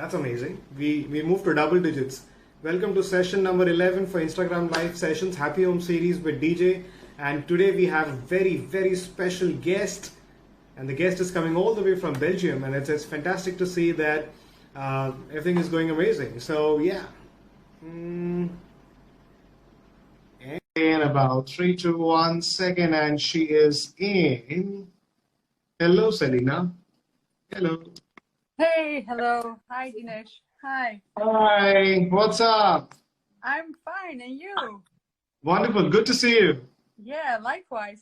That's amazing. We moved to double digits. Welcome to session number 11 for Instagram Live Sessions, Happy Home Series with DJ. And today we have a very, very special guest. And the guest is coming all the way from Belgium. And it's fantastic to see that everything is going amazing. So, yeah. In about 3 to 1 second, and she is in. Hello, Selina. Hello. Hey, hello. Hi, Dinesh. Hi. Hi, what's up? I'm fine, and you? Wonderful, good to see you. Yeah, likewise.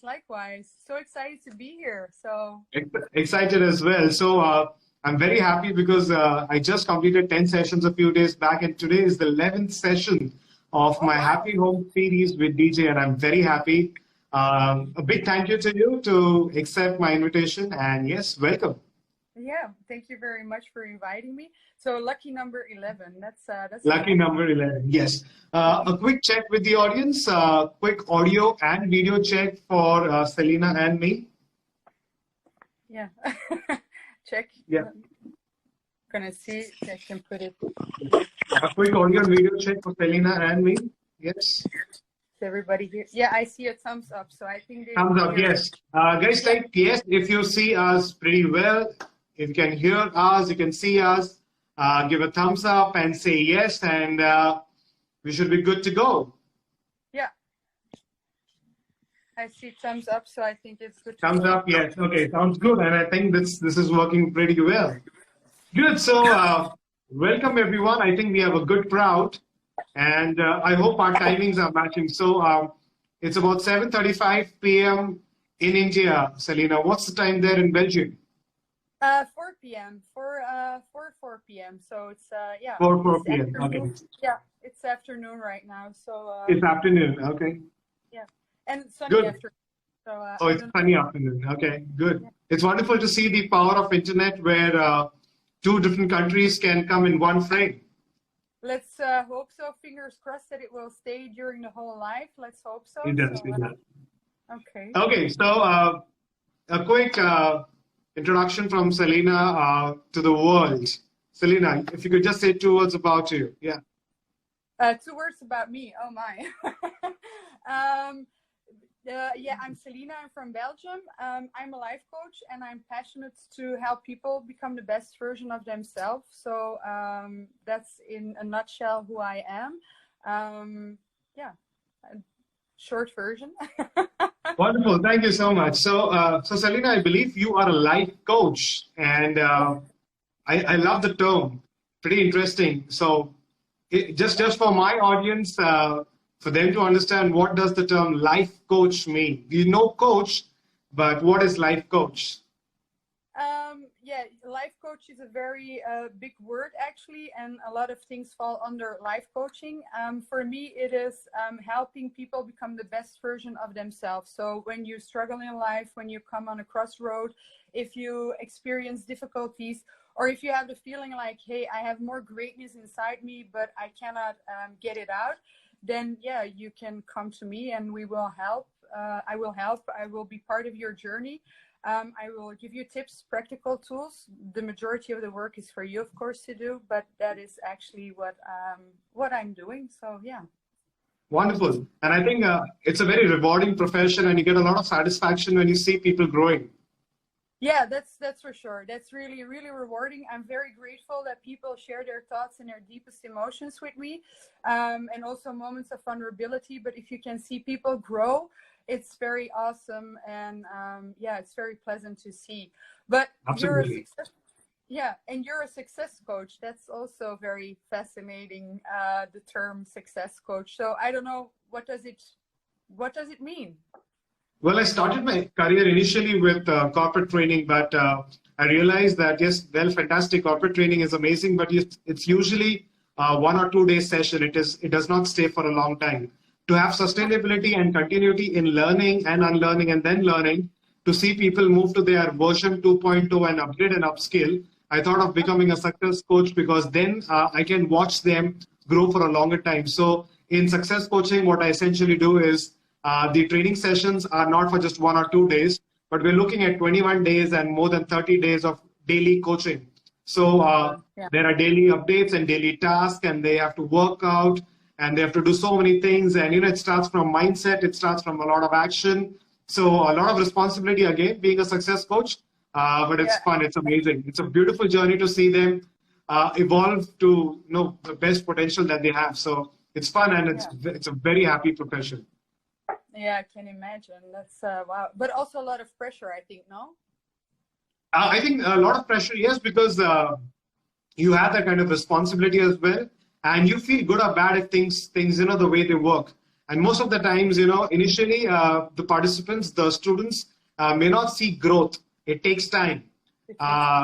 So excited to be here. So Excited as well. So I'm very happy because I just completed 10 sessions a few days back, and today is the 11th session of my Happy Home series with DJ, and I'm very happy. A big thank you to you to accept my invitation, and yes, welcome. yeah, thank you very much for inviting me. So lucky number 11. That's Lucky number 11. Yes. A quick check with the audience. Quick audio and video check for Selina and me. Yeah. Check. Yeah. Gonna see if I can put it. A quick audio and video check for Selina and me. Yes. Is everybody here? Yeah, I see a thumbs up. So I think they Thumbs up. Yes. Guys, type yes if you see us pretty well. If you can hear us, you can see us. Give a thumbs up and say yes, and we should be good to go. Yeah. I see thumbs up, so I think it's good. Thumbs up, yes. Okay, sounds good, and I think this is working pretty well. Good. So welcome everyone. I think we have a good crowd, and I hope our timings are matching. So it's about 7:35 p.m. in India. Selina, what's the time there in Belgium? 4 p.m. 4 p.m. So it's 4 p.m. Okay. Yeah, it's afternoon right now. So it's afternoon. Okay. Yeah, and sunny good. afternoon. So, oh, it's sunny afternoon. Okay, good. Yeah. It's wonderful to see the power of internet where two different countries can come in one frame. Let's hope so. Fingers crossed that it will stay during the whole life. Let's hope so. It does. It does. Okay. Okay. So a quick introduction from Selina to the world. Selina, if you could just say 2 words about you. Yeah. 2 words about me. Oh my. Yeah, I'm Selina. I'm from Belgium. I'm a life coach, and I'm passionate to help people become the best version of themselves. So that's in a nutshell who I am. Yeah, short version. Wonderful. Thank you so much. So, Selina, I believe you are a life coach, and I love the term. Pretty interesting. So, just for my audience, for them to understand, what does the term life coach mean? You know coach, but what is life coach? Yeah, life coach is a very big word actually, and a lot of things fall under life coaching. For me, it is helping people become the best version of themselves. So when you struggle in life, when you come on a crossroad, if you experience difficulties, or if you have the feeling like, hey, I have more greatness inside me, but I cannot get it out, then yeah, you can come to me and we will help. I will help. I will be part of your journey. I will give you tips, practical tools. The majority of the work is for you, of course, to do, but that is actually what I'm doing. So yeah. Wonderful. And I think it's a very rewarding profession, and you get a lot of satisfaction when you see people growing. Yeah, that's for sure. That's really, really rewarding. I'm very grateful that people share their thoughts and their deepest emotions with me, and also moments of vulnerability. But if you can see people grow, it's very awesome, and yeah, it's very pleasant to see. But absolutely. You're a success coach. That's also very fascinating. The term success coach. So I don't know, what does it mean? Well, I started my career initially with corporate training, but I realized that yes, well, fantastic, corporate training is amazing, but it's usually 1 or 2 day session. It does not stay for a long time. To have sustainability and continuity in learning and unlearning and then learning, to see people move to their version 2.0 and upgrade and upskill, I thought of becoming a success coach, because then I can watch them grow for a longer time. So in success coaching, what I essentially do is the training sessions are not for just 1 or 2 days, but we're looking at 21 days and more than 30 days of daily coaching. So Yeah. there are daily updates and daily tasks, and they have to work out, and they have to do so many things. And it starts from mindset, it starts from a lot of action. So a lot of responsibility again, being a success coach. But it's Yeah. fun. It's amazing. It's a beautiful journey to see them evolve to the best potential that they have. So it's fun, and it's a very happy profession. Yeah, I can imagine. That's wow. But also a lot of pressure, I think, no? I think a lot of pressure, yes, because you have that kind of responsibility as well, and you feel good or bad if things the way they work. And most of the times, initially the participants, the students may not see growth. It takes time.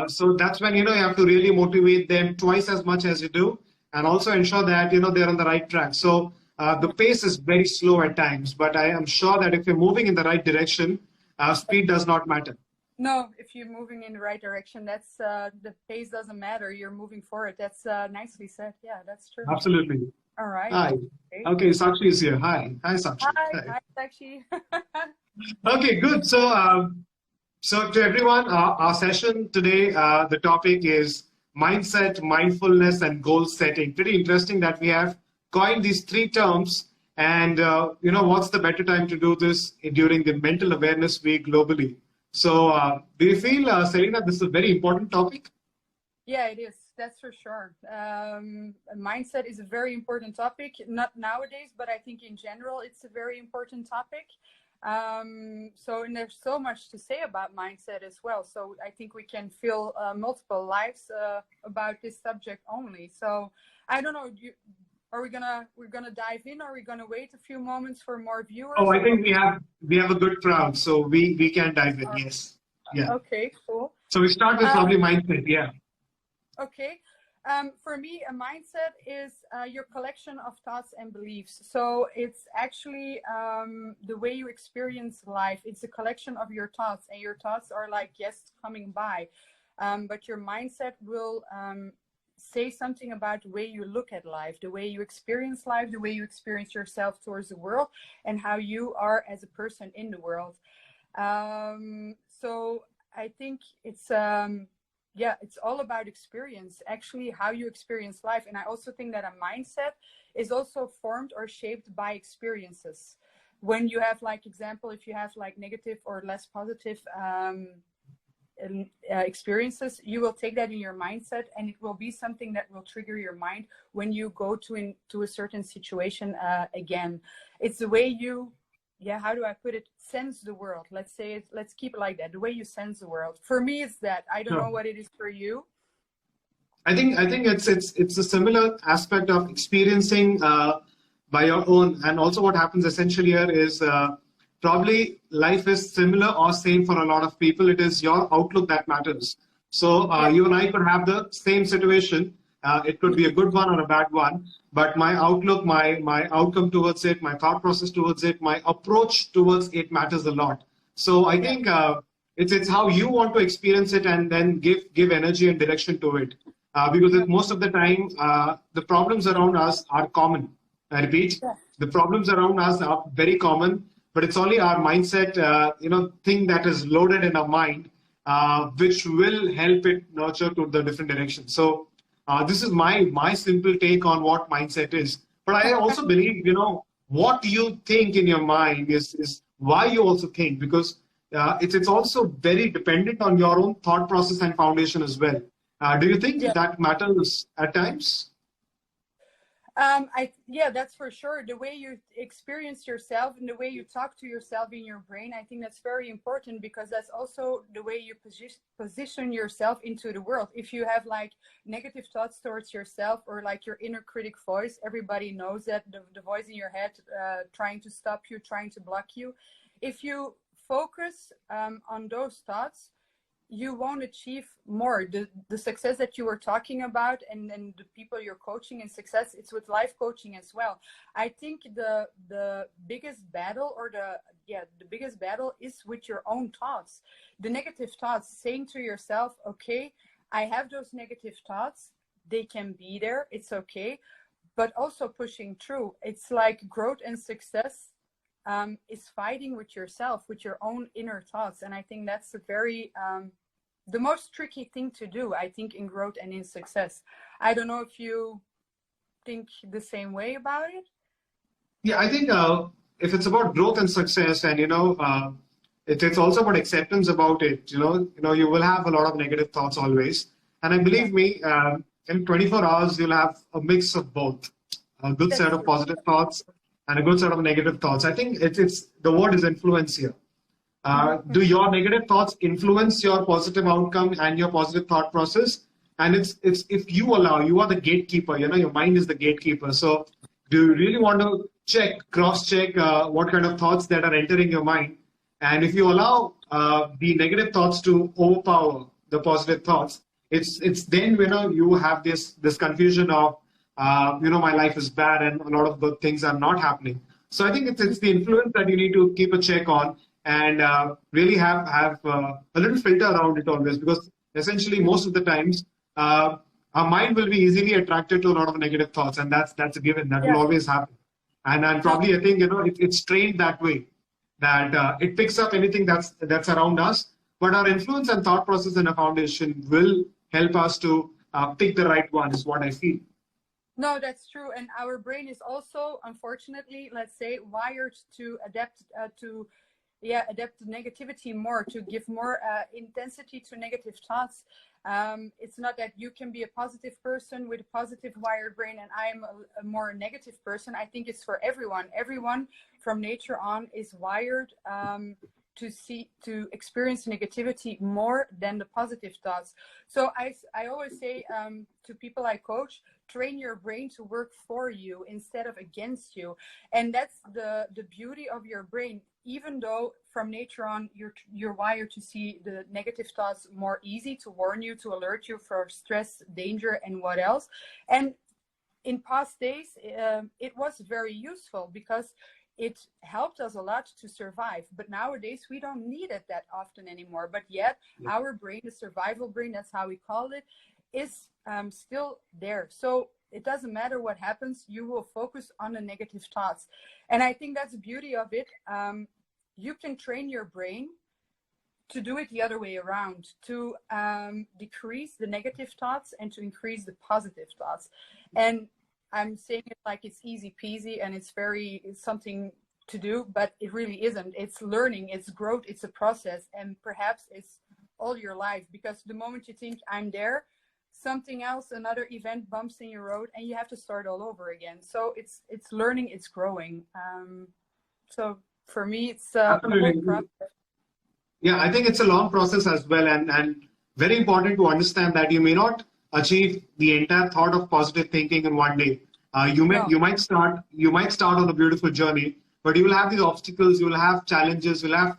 So that's when you have to really motivate them twice as much as you do, and also ensure that they're on the right track. So the pace is very slow at times, but I am sure that if you're moving in the right direction, speed does not matter. No, if you're moving in the right direction, that's the pace doesn't matter. You're moving forward. That's nicely said. Yeah, that's true. Absolutely. All right. Hi. Okay, Sakshi is here. Hi. Hi, Sakshi. Hi, Sakshi. Okay, good. So to everyone, our session today, the topic is mindset, mindfulness, and goal setting. Pretty interesting that we have coined these three terms. And, what's the better time to do this during the Mental Awareness Week globally? So do you feel, Selina, this is a very important topic? Yeah, it is. That's for sure. Mindset is a very important topic, not nowadays, but I think in general, it's a very important topic. And there's so much to say about mindset as well. So I think we can fill multiple lives about this subject only. So I don't know. We're gonna dive in, or are we gonna wait a few moments for more viewers? Oh, I think we have a good crowd, so we can dive in. Yes. Yeah. Okay. Cool. So we start with probably mindset. Yeah. Okay. For me, a mindset is your collection of thoughts and beliefs. So it's actually the way you experience life. It's a collection of your thoughts, and your thoughts are like guests coming by. But your mindset will say something about the way you look at life, the way you experience life, the way you experience yourself towards the world, and how you are as a person in the world. So I think it's all about experience, actually, how you experience life. And I also think that a mindset is also formed or shaped by experiences. When you have, like, example, if you have like negative or less positive experiences, you will take that in your mindset, and it will be something that will trigger your mind when you go to a certain situation again. It's the way you, how do I put it, sense the world. Let's say it, let's keep it like that. The way you sense the world. For me, it's that. I don't know what it is for you. I think it's a similar aspect of experiencing by your own. And also what happens essentially here is probably life is similar or same for a lot of people. It is your outlook that matters. So you and I could have the same situation. It could be a good one or a bad one, but my outlook, my outcome towards it, my thought process towards it, my approach towards it matters a lot. So I think it's how you want to experience it, and then give energy and direction to it. Because most of the time, the problems around us are common. I repeat, the problems around us are very common, but it's only our mindset, thing that is loaded in our mind, which will help it nurture to the different directions. So this is my simple take on what mindset is. But I also believe, what you think in your mind is why you also think, because it's also very dependent on your own thought process and foundation as well. Do you think that matters at times? That's for sure. The way you experience yourself and the way you talk to yourself in your brain, I think that's very important, because that's also the way you position yourself into the world. If you have like negative thoughts towards yourself, or like your inner critic voice, everybody knows that the voice in your head trying to stop you, trying to block you. If you focus on those thoughts, you won't achieve more. The success that you were talking about, and the people you're coaching in success, it's with life coaching as well. I think the biggest battle, or the biggest battle is with your own thoughts. The negative thoughts, saying to yourself, okay, I have those negative thoughts, they can be there, it's okay, but also pushing through. It's like growth and success is fighting with yourself, with your own inner thoughts. And I think that's a very the most tricky thing to do, I think, in growth and in success. I don't know if you think the same way about it. Yeah, I think if it's about growth and success, and it's also about acceptance about it. You will have a lot of negative thoughts always, and I believe me, in 24 hours you'll have a mix of both, a good That's set of true. positive thoughts and a good set of negative thoughts. I think it's the word is influence here. Do your negative thoughts influence your positive outcome and your positive thought process? And it's if you allow, you are the gatekeeper. Your mind is the gatekeeper. So do you really want to cross-check what kind of thoughts that are entering your mind? And if you allow the negative thoughts to overpower the positive thoughts, it's then you have this confusion of my life is bad and a lot of good things are not happening. So I think it's the influence that you need to keep a check on, and really have a little filter around it always, because essentially most of the times our mind will be easily attracted to a lot of negative thoughts, and that's a given. That will always happen. And probably I think it's trained that way, that it picks up anything that's around us, but our influence and thought process and a foundation will help us to pick the right one, is what I feel. No, that's true. And our brain is also, unfortunately, let's say, wired to adapt to negativity more, to give more intensity to negative thoughts. It's not that you can be a positive person with a positive wired brain and I'm a more negative person. I think it's for everyone. Everyone from nature on is wired to experience negativity more than the positive thoughts. So I always say to people I coach, train your brain to work for you instead of against you. And that's the beauty of your brain. Even though from nature on you're wired to see the negative thoughts more easy, to warn you, to alert you for stress, danger, and what else. And in past days, it was very useful because it helped us a lot to survive. But nowadays we don't need it that often anymore. But yet our brain, the survival brain, that's how we call it, is still there. So it doesn't matter what happens, you will focus on the negative thoughts. And I think that's the beauty of it. You can train your brain to do it the other way around, to decrease the negative thoughts and to increase the positive thoughts. And I'm saying it like it's easy peasy and it's something to do, but it really isn't. It's learning, it's growth, it's a process, and perhaps it's all your life, because the moment you think I'm there, something else, another event bumps in your road and you have to start all over again. So it's learning, it's growing. So for me, it's a whole process. Yeah, I think it's a long process as well, and very important to understand that you may not achieve the entire thought of positive thinking in one day. You might start on a beautiful journey, but you will have these obstacles, you will have challenges, you'll have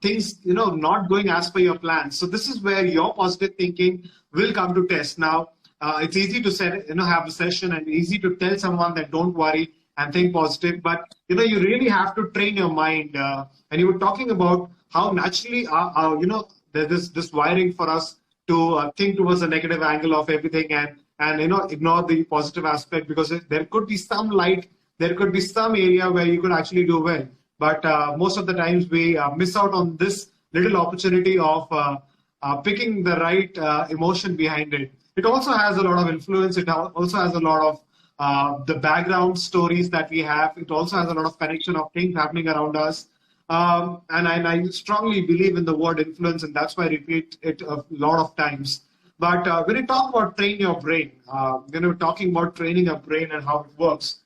things not going as per your plan. So this is where your positive thinking will come to test. Now it's easy to have a session and easy to tell someone that don't worry and think positive, but you really have to train your mind. And you were talking about how naturally there's this wiring for us to think towards a negative angle of everything and ignore the positive aspect, because there could be some light, there could be some area where you could actually do well. But most of the times we miss out on this little opportunity of picking the right emotion behind it. It also has a lot of influence. It also has a lot of the background stories that we have. It also has a lot of connection of things happening around us. And I strongly believe in the word influence, and that's why I repeat it a lot of times. But when you talk about train your brain, talking about training your brain and how it works,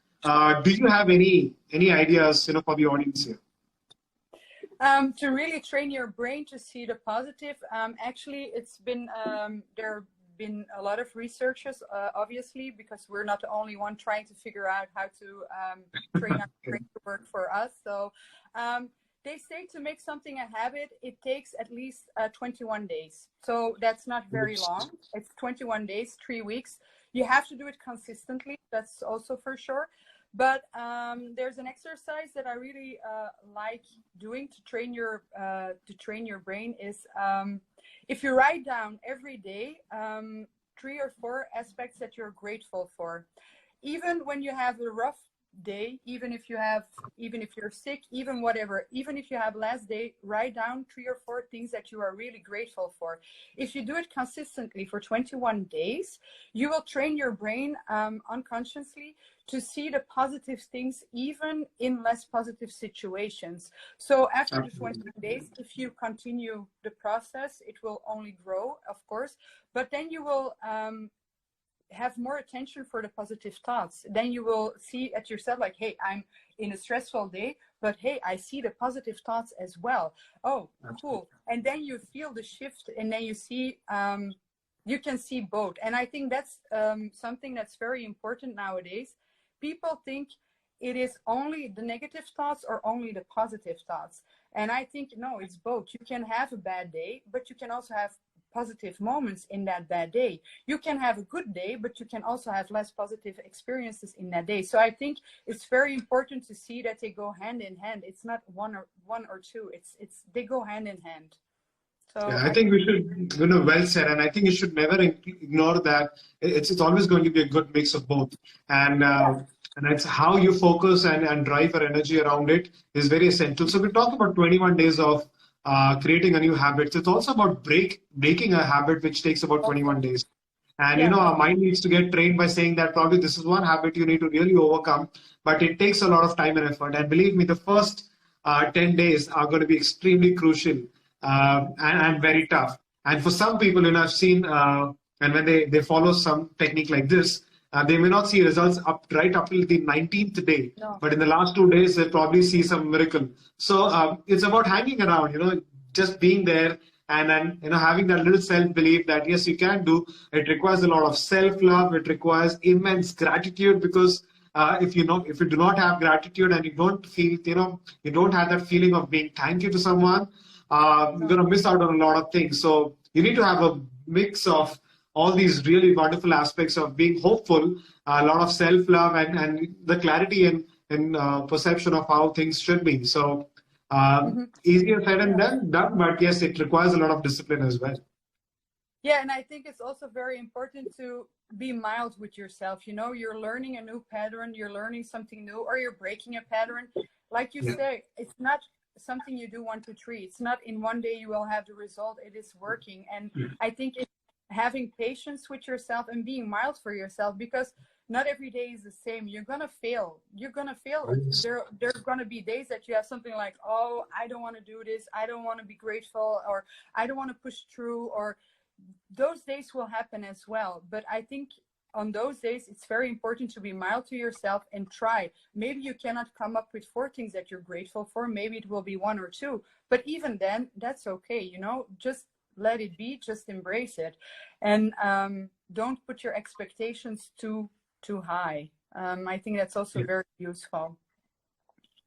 do you have any ideas for the audience here? To really train your brain to see the positive, actually it's been there have been a lot of researchers, obviously, because we're not the only one trying to figure out how to train our brain to work for us. So they say to make something a habit, it takes at least 21 days. So that's not very long. It's 21 days, 3 weeks. You have to do it consistently. That's also for sure. But there's an exercise that I really like doing to train your brain is if you write down every day 3 or 4 aspects that you're grateful for. Even when you have a rough day, even if you're sick, even whatever, even if you have last day, write down 3 or 4 things that you are really grateful for. If you do it consistently for 21 days, you will train your brain unconsciously to see the positive things even in less positive situations. So after the 21 days, if you continue the process, it will only grow, of course, but then you will have more attention for the positive thoughts. Then you will see at yourself like, hey, I'm in a stressful day, but hey, I see the positive thoughts as well. Oh, cool. And then you feel the shift, and then you see, you can see both. And I think that's something that's very important nowadays. People think it is only the negative thoughts or only the positive thoughts. And I think, no, it's both. You can have a bad day, but you can also have positive moments in that bad day. You can have a good day, but you can also have less positive experiences in that day. So I think it's very important to see that they go hand in hand. It's not one or two. It's they go hand in hand. So yeah, I think we should, well said, and I think you should never ignore that. It's always going to be a good mix of both, and it's how you focus and drive your energy around it is very essential. So we talk about 21 days of creating a new habit. It's also about breaking a habit which takes about 21 days. And our mind needs to get trained by saying that probably this is one habit you need to really overcome, but it takes a lot of time and effort. And believe me, the first 10 days are going to be extremely crucial and very tough. And for some people, I've seen, and when they follow some technique like this, they may not see results right up till the 19th day, but in the last 2 days, they probably see some miracle. So it's about hanging around, just being there and then, having that little self-belief that, yes, you can do. It requires a lot of self-love. It requires immense gratitude, because if you do not have gratitude and you don't feel, you don't have that feeling of being thank you to someone, you're going to miss out on a lot of things. So you need to have a mix of all these really wonderful aspects of being hopeful, a lot of self-love, and the clarity and perception of how things should be. So easier said than done, but yes, it requires a lot of discipline as well. Yeah, and I think it's also very important to be mild with yourself. You're learning a new pattern, you're learning something new, or you're breaking a pattern. Like you say, it's not something you do 1, 2, 3. It's not in one day you will have the result. It is working. And I think it's having patience with yourself and being mild for yourself, because not every day is the same. You're going to fail. There are going to be days that you have something like, oh, I don't want to do this. I don't want to be grateful, or I don't want to push through, or those days will happen as well. But I think on those days, it's very important to be mild to yourself and try. Maybe you cannot come up with 4 things that you're grateful for. Maybe it will be 1 or 2. But even then, that's okay. Just let it be. Just embrace it. And don't put your expectations too high. I think that's also very useful.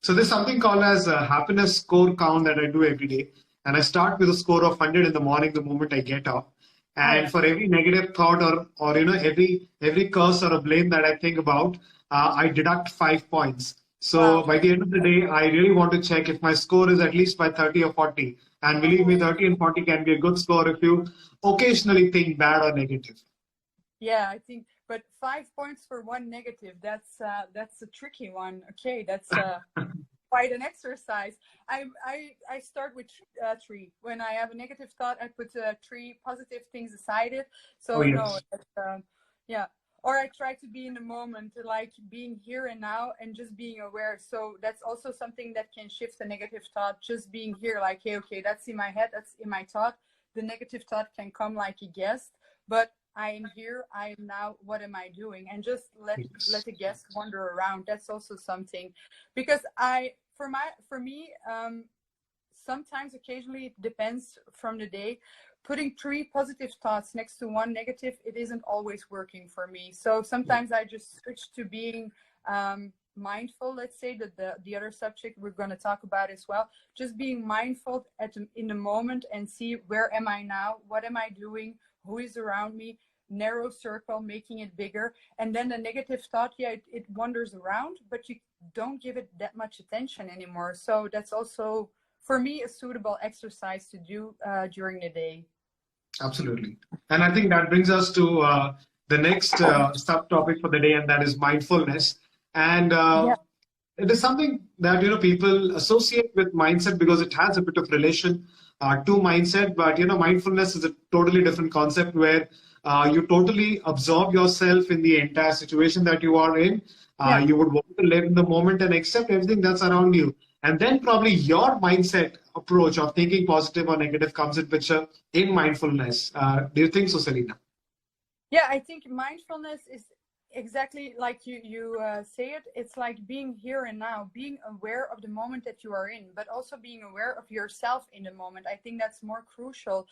So there's something called as a happiness score count that I do every day. And I start with a score of 100 in the morning the moment I get up. And for every negative thought or every curse or a blame that I think about, I deduct 5 points. So by the end of the day, I really want to check if my score is at least by 30 or 40. And believe me, 30 and 40 can be a good score if you occasionally think bad or negative. Yeah, I think, but 5 points for one negative, that's a tricky one. Okay, that's quite an exercise. I start with 3. When I have a negative thought, I put 3 positive things aside it. So or I try to be in the moment, like being here and now and just being aware. So that's also something that can shift the negative thought. Just being here, like, hey, okay, that's in my head, that's in my thought. The negative thought can come like a guest, but I am here, I am now, what am I doing? And just let the guest wander around. That's also something, because for me, sometimes, occasionally, it depends from the day, putting 3 positive thoughts next to 1 negative, it isn't always working for me. So sometimes I just switch to being mindful, let's say, that the other subject we're going to talk about as well, just being mindful in the moment and see, where am I now? What am I doing? Who is around me? Narrow circle, making it bigger. And then the negative thought, it wanders around, but you don't give it that much attention anymore. So that's also, for me, a suitable exercise to do during the day. Absolutely. And I think that brings us to the next subtopic for the day, and that is mindfulness. And it is something that people associate with mindset because it has a bit of relation to mindset. But mindfulness is a totally different concept where you totally absorb yourself in the entire situation that you are in. Yeah. You would want to live in the moment and accept everything that's around you. And then probably your mindset approach of thinking positive or negative comes in picture in mindfulness. Do you think so, Selina? Yeah, I think mindfulness is exactly like you say it. It's like being here and now, being aware of the moment that you are in, but also being aware of yourself in the moment. I think that's more crucial,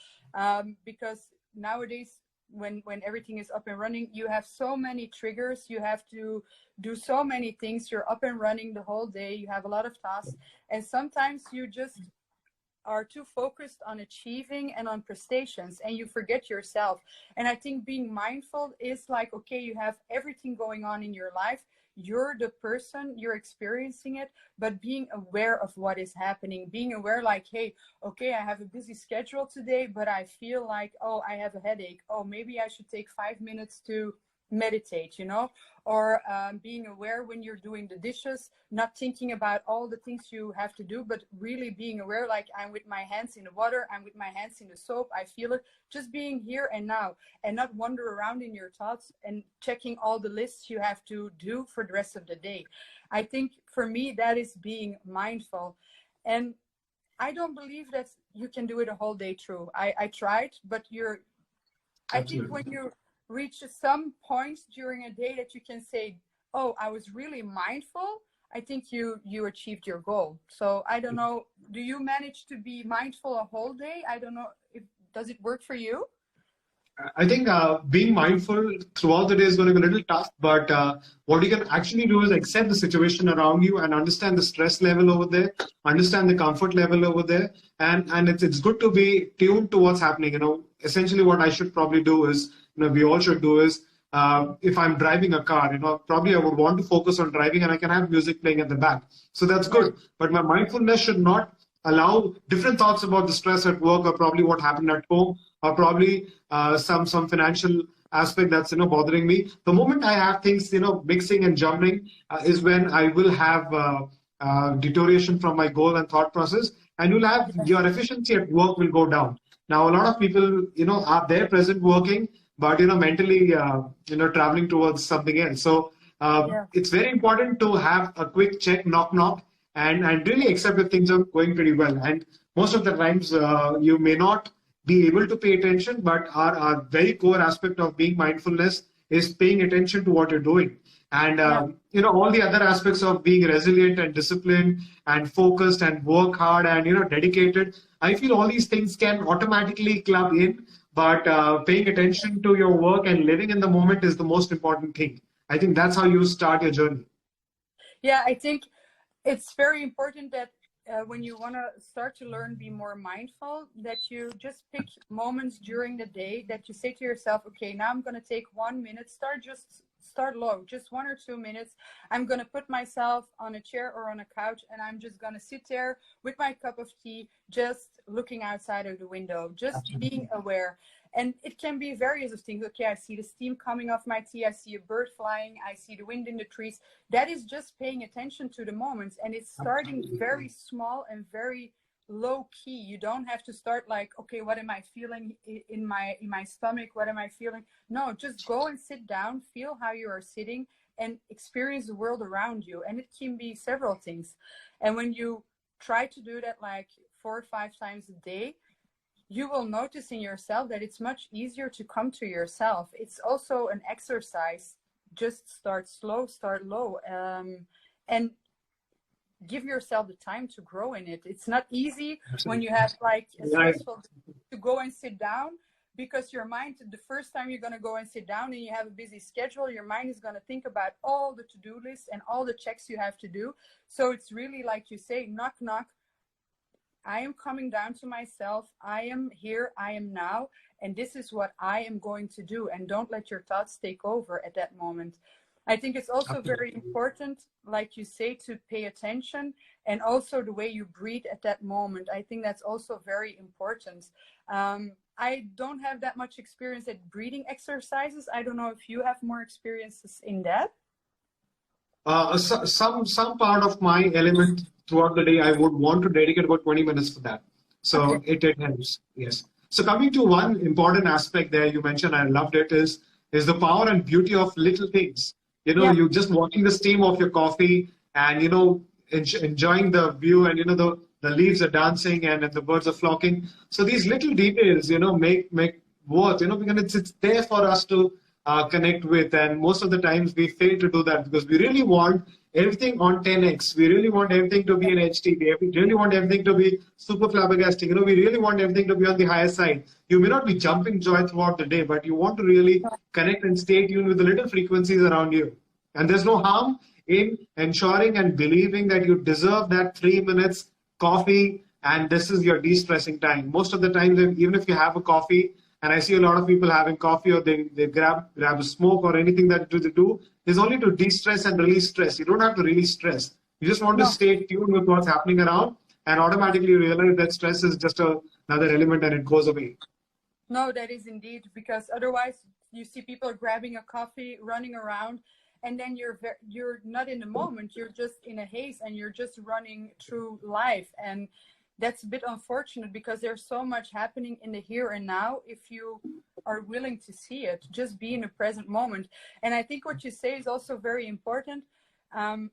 because nowadays, when everything is up and running, you have so many triggers. You have to do so many things. You're up and running the whole day. You have a lot of tasks, and sometimes you just are too focused on achieving and on prestations, and you forget yourself. And I think being mindful is like, okay, you have everything going on in your life, you're the person, you're experiencing it, but being aware of what is happening, being aware like, hey, okay, I have a busy schedule today, but I feel like, oh, I have a headache, oh, maybe I should take 5 minutes to meditate, or being aware when you're doing the dishes, not thinking about all the things you have to do, but really being aware, like, I'm with my hands in the water, I'm with my hands in the soap, I feel it, just being here and now, and not wander around in your thoughts and checking all the lists you have to do for the rest of the day. I think for me, that is being mindful. And I don't believe that you can do it a whole day through. I tried, but I think when Absolutely. you reach some point during a day that you can say, oh, I was really mindful, I think you achieved your goal. So I don't know, do you manage to be mindful a whole day? I don't know, if does it work for you? I think being mindful throughout the day is going to be a little tough, but what you can actually do is accept the situation around you and understand the stress level over there, understand the comfort level over there, and it's good to be tuned to what's happening. Essentially, what I should probably do is, we all should do is, if I'm driving a car, probably I would want to focus on driving, and I can have music playing at the back, so that's Yeah. good. But my mindfulness should not allow different thoughts about the stress at work, or probably what happened at home, or probably some financial aspect that's bothering me. The moment I have things mixing and jumbling is when I will have deterioration from my goal and thought process, and you'll have your efficiency at work will go down. Now a lot of people are there present working, but mentally traveling towards something else. So Yeah. it's very important to have a quick check, knock knock, and really accept that things are going pretty well. And most of the times you may not be able to pay attention, but our very core aspect of being mindfulness is paying attention to what you're doing. And Yeah. all the other aspects of being resilient and disciplined and focused and work hard and dedicated, I feel all these things can automatically club in, but paying attention to your work and living in the moment is the most important thing. I think that's how you start your journey. Yeah, I think it's very important that when you want to start to learn, be more mindful, that you just pick moments during the day that you say to yourself, okay, now I'm going to take 1 minute, start low, just 1 or 2 minutes. I'm going to put myself on a chair or on a couch, and I'm just going to sit there with my cup of tea, just looking outside of the window, just being aware. And it can be various of things. Okay, I see the steam coming off my tea, I see a bird flying, I see the wind in the trees. That is just paying attention to the moments, and it's starting very small and very low key. You don't have to start like, okay, what am I feeling in my stomach, what am I feeling? No, just go and sit down, feel how you are sitting, and experience the world around you. And it can be several things. And when you try to do that like 4 or 5 times a day, you will notice in yourself that it's much easier to come to yourself. It's also an exercise. Just start slow, start low, and give yourself the time to grow in it. It's not easy when you have like a Right. stressful to go and sit down, because your mind, the first time you're going to go and sit down and you have a busy schedule, your mind is going to think about all the to-do lists and all the checks you have to do. So it's really like you say, knock knock, I am coming down to myself, I am here, I am now, and this is what I am going to do. And don't let your thoughts take over at that moment. I think it's also very important, like you say, to pay attention, and also the way you breathe at that moment. I think that's also very important. I don't have that much experience at breathing exercises. I don't know if you have more experiences in that. Some part of my element throughout the day, I would want to dedicate about 20 minutes for that. Okay. So it helps. Yes. So coming to one important aspect there you mentioned, I loved it, is the power and beauty of little things. You know, Yeah. you just watching the steam of your coffee and, you know, enjoying the view and, you know, the leaves are dancing and the birds are flocking. So these little details, you know, make worth, you know, because it's there for us to connect with. And most of the times we fail to do that because we really want everything on 10x. We really want everything to be in HD. We really want everything to be super flabbergasting. You know, we really want everything to be on the higher side. You may not be jumping joy throughout the day, but you want to really connect and stay tuned with the little frequencies around you. And there's no harm in ensuring and believing that you deserve that 3 minutes coffee and this is your de-stressing time. Most of the time, even if you have a coffee, and I see a lot of people having coffee or they grab a smoke or anything that they do is only to de-stress and release stress. You don't have to release stress. You just want to No. stay tuned with what's happening around and automatically realize that stress is just another element and it goes away. No, that is indeed, because otherwise you see people grabbing a coffee, running around, and then you're not in the moment. You're just in a haze and you're just running through life, and that's a bit unfortunate because there's so much happening in the here and now. If you are willing to see it, just be in the present moment. And I think what you say is also very important.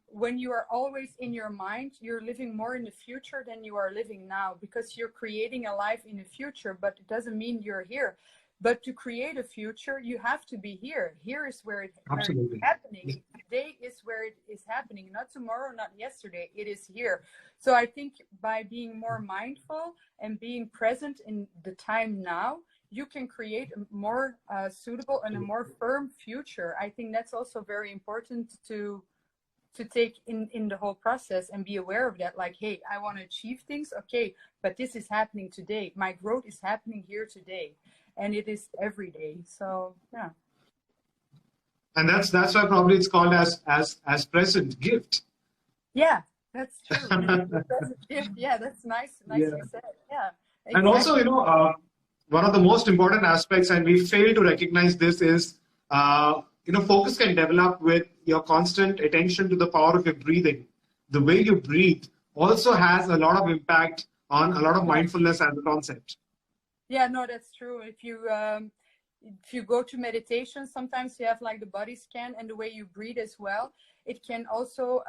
When you are always in your mind, you're living more in the future than you are living now, because you're creating a life in the future, but it doesn't mean you're here. But to create a future, you have to be here. Here is where it's happening. Today is where it is happening. Not tomorrow, not yesterday. It is here. So I think by being more mindful and being present in the time now, you can create a more suitable and a more firm future. I think that's also very important to take in the whole process and be aware of that. Like, hey, I want to achieve things. Okay, but this is happening today. My growth is happening here today. And it is every day. So yeah. And that's why probably it's called as present gift. Yeah, that's true. Present gift. Yeah, that's nice. Nicely said. Yeah. Exactly. And also, you know, one of the most important aspects, and we fail to recognize this, is you know, focus can develop with your constant attention to the power of your breathing. The way you breathe also has a lot of impact on a lot of mindfulness as a concept. Yeah, no, that's true. If you go to meditation, sometimes you have like the body scan, and the way you breathe as well. It can also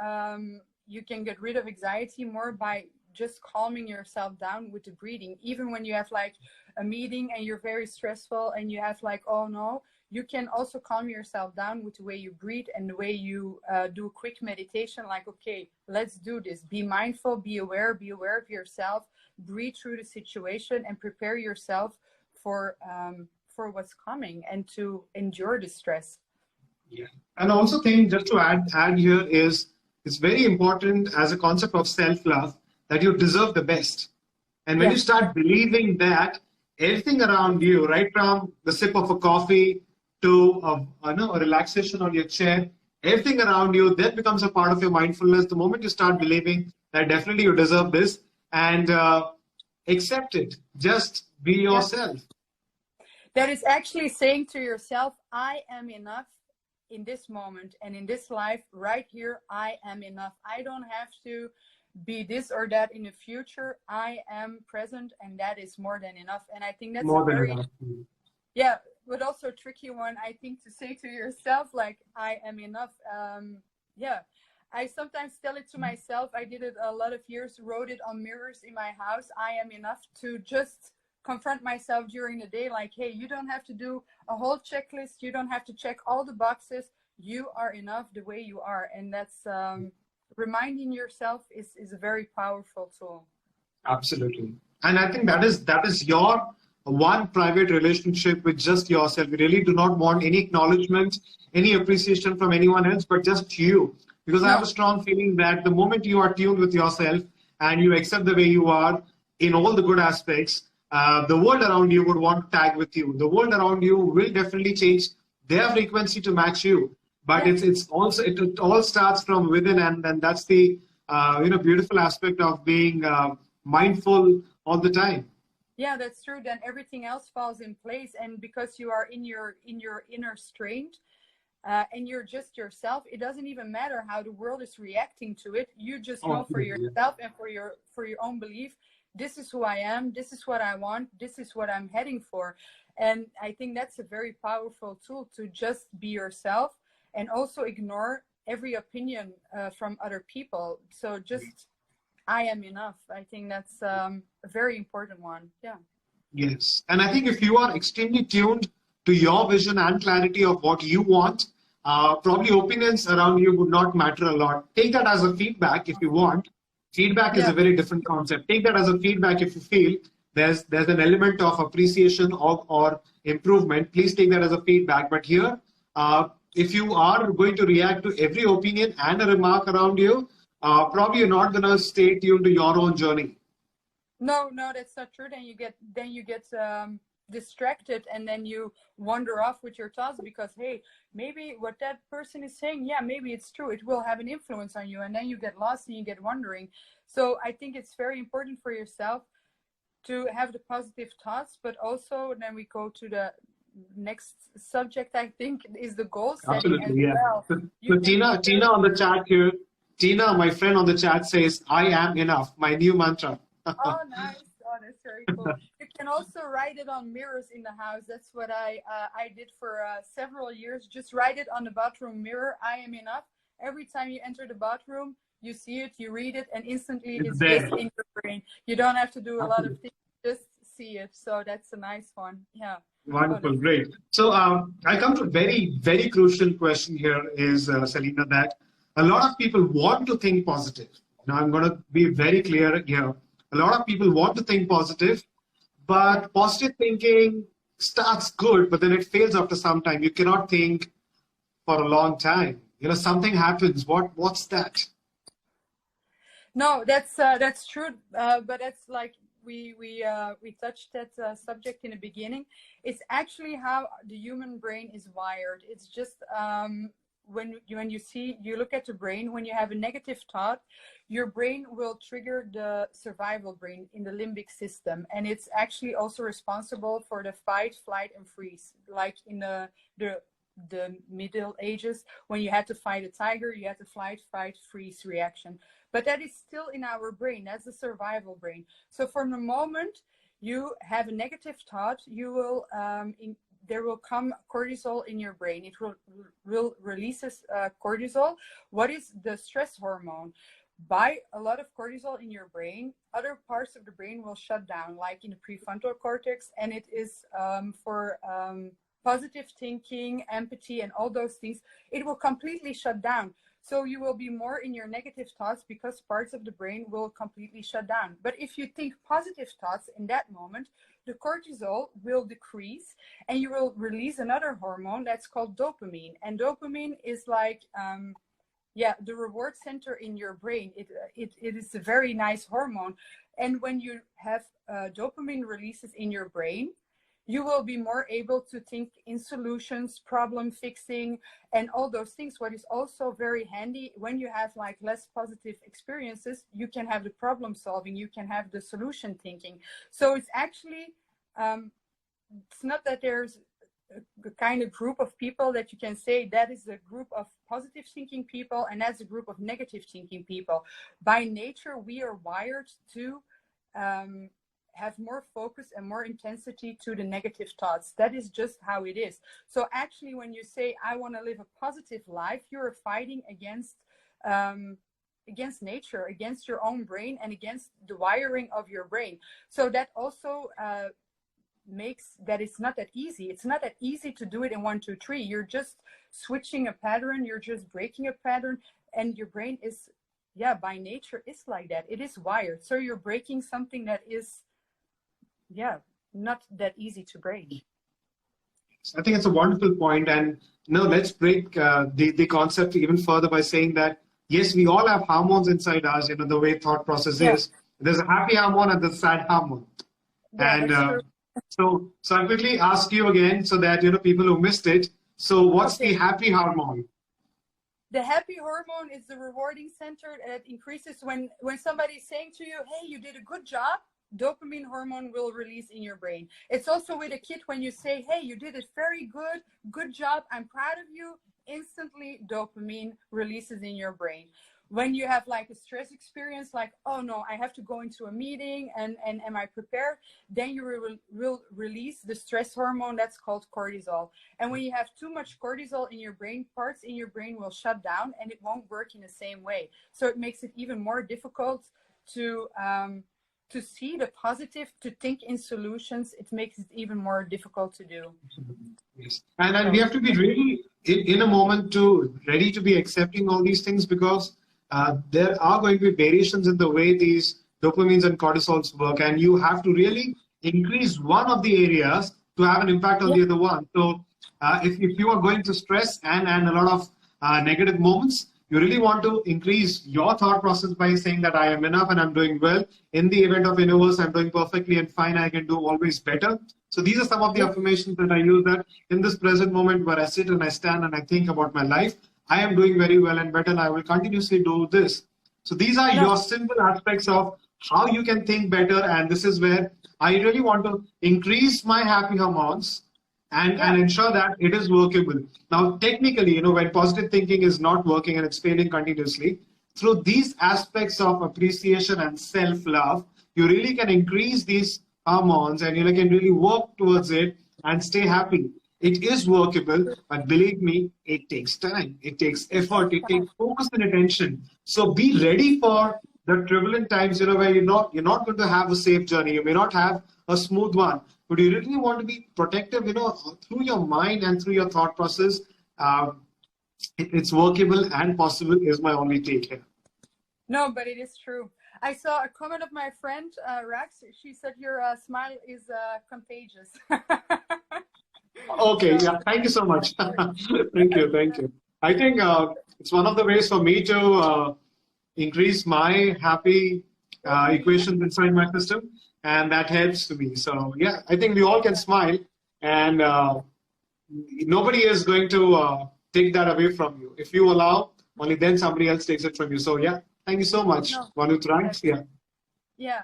you can get rid of anxiety more by just calming yourself down with the breathing. Even when you have like a meeting and you're very stressful and you have like, oh no, you can also calm yourself down with the way you breathe and the way you do a quick meditation. Like, okay, let's do this. Be mindful, be aware of yourself, breathe through the situation and prepare yourself for what's coming and to endure the stress. Yeah. And I also think, just to add here, is it's very important as a concept of self-love that you deserve the best. And when you start believing that, everything around you, right from the sip of a coffee to a relaxation on your chair, everything around you, that becomes a part of your mindfulness. The moment you start believing that definitely you deserve this, and accept it, just be yourself. That is actually saying to yourself, I am enough in this moment and in this life right here. I am enough. I don't have to be this or that in the future. I am present, and that is more than enough. And I think that's more a than very enough. Yeah, but also a tricky one, I think, to say to yourself, like, I am enough. Yeah, I sometimes tell it to myself. I did it a lot of years, wrote it on mirrors in my house. I am enough, to just confront myself during the day. Like, hey, you don't have to do a whole checklist. You don't have to check all the boxes. You are enough the way you are. And that's reminding yourself is a very powerful tool. Absolutely. And I think that is your one private relationship with just yourself. You really do not want any acknowledgement, any appreciation from anyone else, but just you. Because I have a strong feeling that the moment you are tuned with yourself and you accept the way you are in all the good aspects, the world around you would want to tag with you. The world around you will definitely change their frequency to match you. But it's also, it all starts from within, and that's the beautiful aspect of being mindful all the time. Yeah, that's true. Then everything else falls in place, and because you are in your inner strength, and you're just yourself, it doesn't even matter how the world is reacting to it. You just know for Absolutely. yourself and for your own belief, this is who I am, this is what I want, this is what I'm heading for. And I think that's a very powerful tool, to just be yourself and also ignore every opinion from other people. So just, I am enough. I think that's a very important one. Yeah. Yes. And I think if you are extremely tuned to your vision and clarity of what you want, probably opinions around you would not matter a lot. Take that as a feedback if you want. Feedback is Yeah. a very different concept. Take that as a feedback if you feel there's an element of appreciation or improvement. Please take that as a feedback. But here, if you are going to react to every opinion and a remark around you, probably you're not going to stay tuned to your own journey. No, that's not true. Then you get distracted, and then you wander off with your thoughts because, hey, maybe what that person is saying, yeah, maybe it's true. It will have an influence on you, and then you get lost and you get wondering. So I think it's very important for yourself to have the positive thoughts, but also then we go to the next subject. I think is the goal setting as Absolutely, yeah. well. So Tina on the chat here, Tina, my friend on the chat says, "I am enough." My new mantra. Oh, nice. Oh, that's very cool. You can also write it on mirrors in the house. That's what I did for several years. Just write it on the bathroom mirror. I am enough. Every time you enter the bathroom, you see it, you read it, and instantly it's There. just in your brain. You don't have to do a lot of Absolutely. things. Just see it. So that's a nice one. Yeah. Wonderful, great. So I come to a very, very crucial question here is, Selina, that a lot of people want to think positive. Now, I'm going to be very clear here. A lot of people want to think positive, but positive thinking starts good, but then it fails after some time. You cannot think for a long time. Something happens. What's that? No, that's true. But that's like we touched that subject in the beginning. It's actually how the human brain is wired. It's just when you look at the brain, when you have a negative thought, your brain will trigger the survival brain in the limbic system, and it's actually also responsible for the fight, flight, and freeze. Like in the Middle Ages, when you had to fight a tiger, you had to flight, fight, freeze reaction. But that is still in our brain. That's the survival brain. So from the moment you have a negative thought, you will there will come cortisol in your brain. It will releases cortisol. What is the stress hormone? By a lot of cortisol in your brain, other parts of the brain will shut down, like in the prefrontal cortex, and it is for positive thinking, empathy, and all those things. It will completely shut down. So you will be more in your negative thoughts because parts of the brain will completely shut down. But if you think positive thoughts in that moment, the cortisol will decrease and you will release another hormone that's called dopamine. And dopamine is like, the reward center in your brain. It is a very nice hormone. And when you have dopamine releases in your brain, you will be more able to think in solutions, problem fixing, and all those things. What is also very handy when you have like less positive experiences, you can have the problem solving, you can have the solution thinking. So it's actually, it's not that there's a kind of group of people that you can say that is a group of positive thinking people and that's a group of negative thinking people. By nature, we are wired to have more focus and more intensity to the negative thoughts. That is just how it is. So actually, when you say, I want to live a positive life, you're fighting against nature, against your own brain, and against the wiring of your brain. So that also makes that it's not that easy. It's not that easy to do it in 1, 2, 3. You're just switching a pattern. You're just breaking a pattern, and your brain is, by nature, is like that. It is wired. So you're breaking something that is, not that easy to break. I think it's a wonderful point. And now let's break the concept even further by saying that, yes, we all have hormones inside us, the way thought process is. There's a happy hormone and there's a sad hormone. Yeah, and so I'll quickly ask you again so that, people who missed it. So what's the happy hormone? The happy hormone is the rewarding center that increases when somebody is saying to you, hey, you did a good job. Dopamine hormone will release in your brain. It's also with a kid when you say, hey, you did it very good job, I'm proud of you. instantly dopamine releases in your brain. When you have like a stress experience, like, oh no, I have to go into a meeting and am I prepared? Then you will release the stress hormone that's called cortisol. And when you have too much cortisol in your brain, parts in your brain will shut down and it won't work in the same way. So it makes it even more difficult to see the positive, to think in solutions. It makes it even more difficult to do. Yes. And we have to be really in a moment to ready to be accepting all these things, because there are going to be variations in the way these dopamines and cortisols work, and you have to really increase one of the areas to have an impact on the other one. So if you are going through stress and a lot of negative moments, you really want to increase your thought process by saying that I am enough and I'm doing well. In the event of universe, I'm doing perfectly and fine. I can do always better. So these are some of the affirmations that I use, that in this present moment where I sit and I stand and I think about my life, I am doing very well and better, and I will continuously do this. So these are your simple aspects of how you can think better. And this is where I really want to increase my happy hormones and ensure that it is workable. Now, technically, when positive thinking is not working and it's failing continuously, through these aspects of appreciation and self-love, you really can increase these hormones and you can really work towards it and stay happy. It is workable, but believe me, it takes time, it takes effort, it takes focus and attention. So be ready for the turbulent times, where you're not going to have a safe journey. You may not have a smooth one, but you really want to be protective, through your mind and through your thought process. It's workable and possible is my only take here. No, but it is true. I saw a comment of my friend, Rax. She said your smile is contagious. Okay, yeah, thank you so much. Thank you. I think it's one of the ways for me to increase my happy equations inside my system, and that helps to me. So yeah, I think we all can smile, and nobody is going to take that away from you. If you allow, only then somebody else takes it from you. So yeah, thank you so much. Vanu, thanks. Yeah.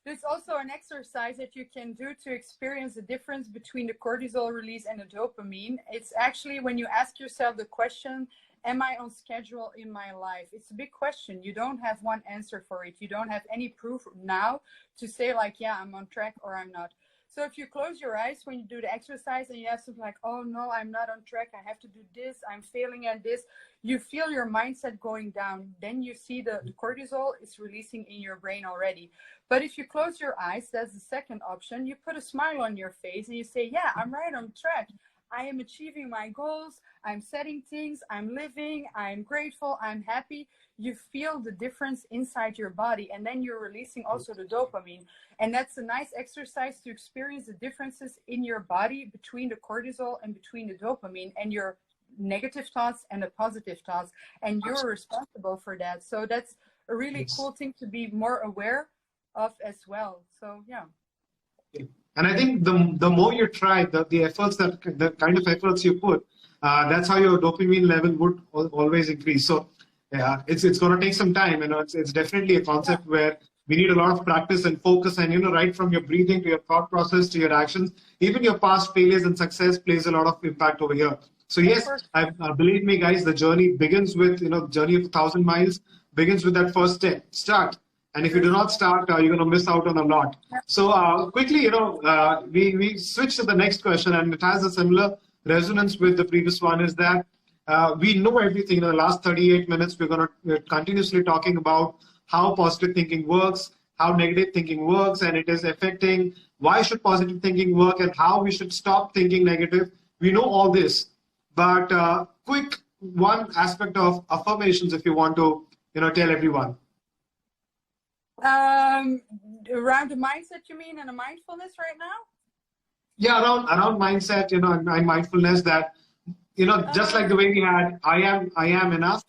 There's also an exercise that you can do to experience the difference between the cortisol release and the dopamine. It's actually when you ask yourself the question, am I on schedule in my life? It's a big question. You don't have one answer for it. You don't have any proof now to say like, yeah, I'm on track or I'm not. So if you close your eyes when you do the exercise and you have something like, oh no, I'm not on track, I have to do this, I'm failing at this, you feel your mindset going down. Then you see the cortisol is releasing in your brain already. But if you close your eyes, that's the second option. You put a smile on your face and you say, yeah, I'm right on track. I am achieving my goals, I'm setting things, I'm living, I'm grateful, I'm happy. You feel the difference inside your body, and then you're releasing also the dopamine. And that's a nice exercise to experience the differences in your body between the cortisol and between the dopamine, and your negative thoughts and the positive thoughts. And you're responsible for that. So that's a really cool thing to be more aware of as well. So yeah. And I think the more you try, the efforts, the kind of efforts you put, that's how your dopamine level would always increase. So yeah, it's going to take some time. It's definitely a concept where we need a lot of practice and focus. And right from your breathing to your thought process to your actions, even your past failures and success plays a lot of impact over here. So yes, believe me, guys, the journey begins with journey of 1,000 miles begins with that first step. Start. And if you do not start, you're going to miss out on a lot. So quickly, we switch to the next question, and it has a similar resonance with the previous one, is that we know everything. In the last 38 minutes, we're continuously talking about how positive thinking works, how negative thinking works, and it is affecting why should positive thinking work and how we should stop thinking negative. We know all this, but quick one aspect of affirmations, if you want to, tell everyone. Around the mindset, you mean, and the mindfulness right now? Yeah, around mindset, and mindfulness, that, just like the way we had, I am enough,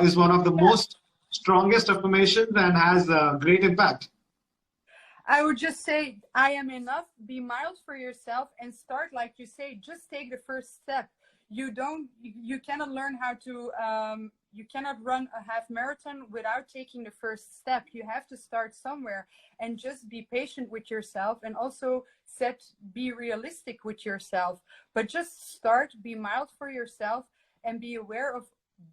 is one of the most strongest affirmations and has a great impact. I would just say, I am enough, be mild for yourself, and start, like you say, just take the first step. You cannot learn how to, you cannot run a half marathon without taking the first step. You have to start somewhere, and just be patient with yourself, and also be realistic with yourself. But just start, be mild for yourself, and be aware of,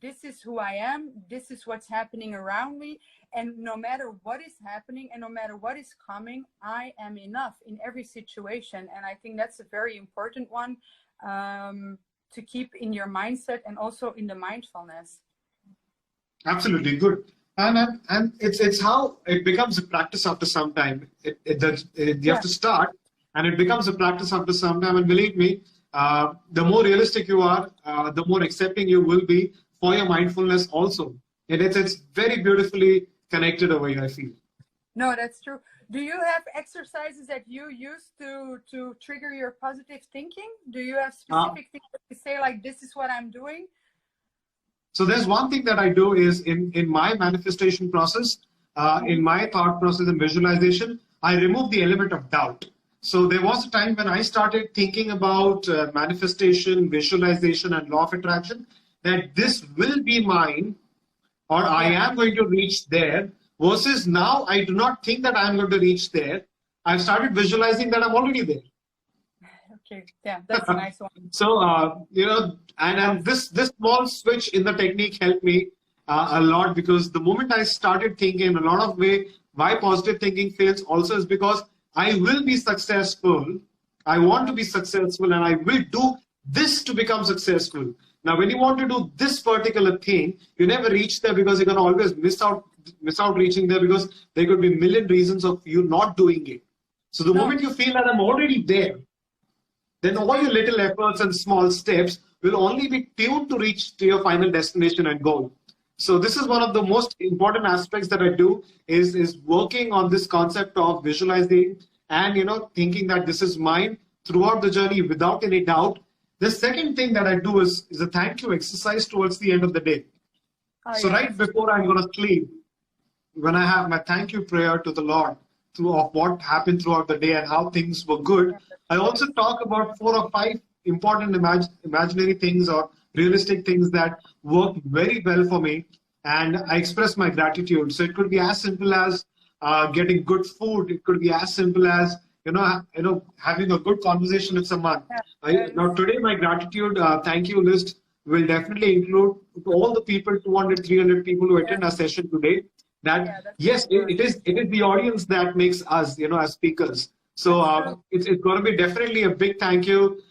this is who I am, this is what's happening around me, and no matter what is happening and no matter what is coming, I am enough in every situation. And I think that's a very important one to keep in your mindset and also in the mindfulness. Absolutely good. And it's how it becomes a practice after some time. You have to start, and it becomes a practice after some time. And believe me, the more realistic you are, the more accepting you will be for your mindfulness also. And it's very beautifully connected over here, I feel. No, that's true. Do you have exercises that you use to trigger your positive thinking? Do you have specific things that you say, like, this is what I'm doing? So there's one thing that I do is in my manifestation process, in my thought process and visualization, I remove the element of doubt. So there was a time when I started thinking about manifestation, visualization, and law of attraction, that this will be mine, or I am going to reach there, versus now I do not think that I'm going to reach there. I've started visualizing that I'm already there. Okay, yeah, that's a nice one. So, and this small switch in the technique helped me a lot, because the moment I started thinking, a lot of why positive thinking fails also is because I will be successful, I want to be successful, and I will do this to become successful. Now, when you want to do this particular thing, you never reach there, because you're going to always miss out reaching there, because there could be a million reasons of you not doing it. So the moment you feel that I'm already there, then all your little efforts and small steps will only be tuned to reach to your final destination and goal. So this is one of the most important aspects that I do is working on this concept of visualizing and thinking that this is mine throughout the journey without any doubt. The second thing that I do is a thank you exercise towards the end of the day. So right before I'm going to sleep, when I have my thank you prayer to the Lord of what happened throughout the day and how things were good, I also talk about 4 or 5 important imaginary things or realistic things that work very well for me, and I express my gratitude. So it could be as simple as getting good food. It could be as simple as having a good conversation with someone. Now today my gratitude thank you list will definitely include all the people, 200, 300 people who attend our session today. Yes, it is the audience that makes us as speakers. So it's going to be definitely a big thank you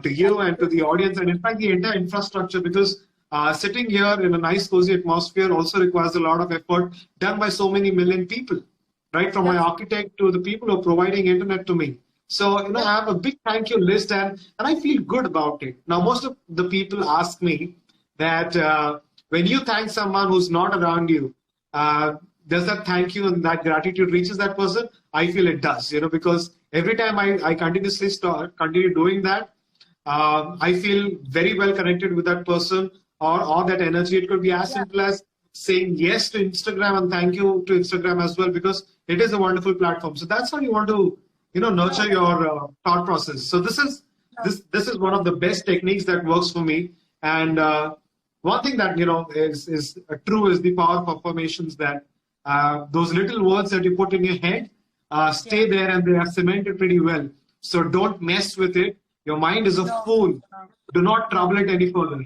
to you and to the audience, and in fact the entire infrastructure, because sitting here in a nice cozy atmosphere also requires a lot of effort done by so many million people, right? From my architect to the people who are providing internet to me. So I have a big thank you list, and I feel good about it. Now most of the people ask me that when you thank someone who's not around you, does that thank you and that gratitude reaches that person? I feel it does, because every time I continuously continue doing that, I feel very well connected with that person or that energy. It could be as simple as saying yes to Instagram and thank you to Instagram as well, because it is a wonderful platform. So that's how you want to, nurture your thought process. So this is one of the best techniques that works for me. And one thing that is true is the power of affirmations, that those little words that you put in your head stay there and they are cemented pretty well. So don't mess with it. Your mind is a fool. Do not trouble it any further.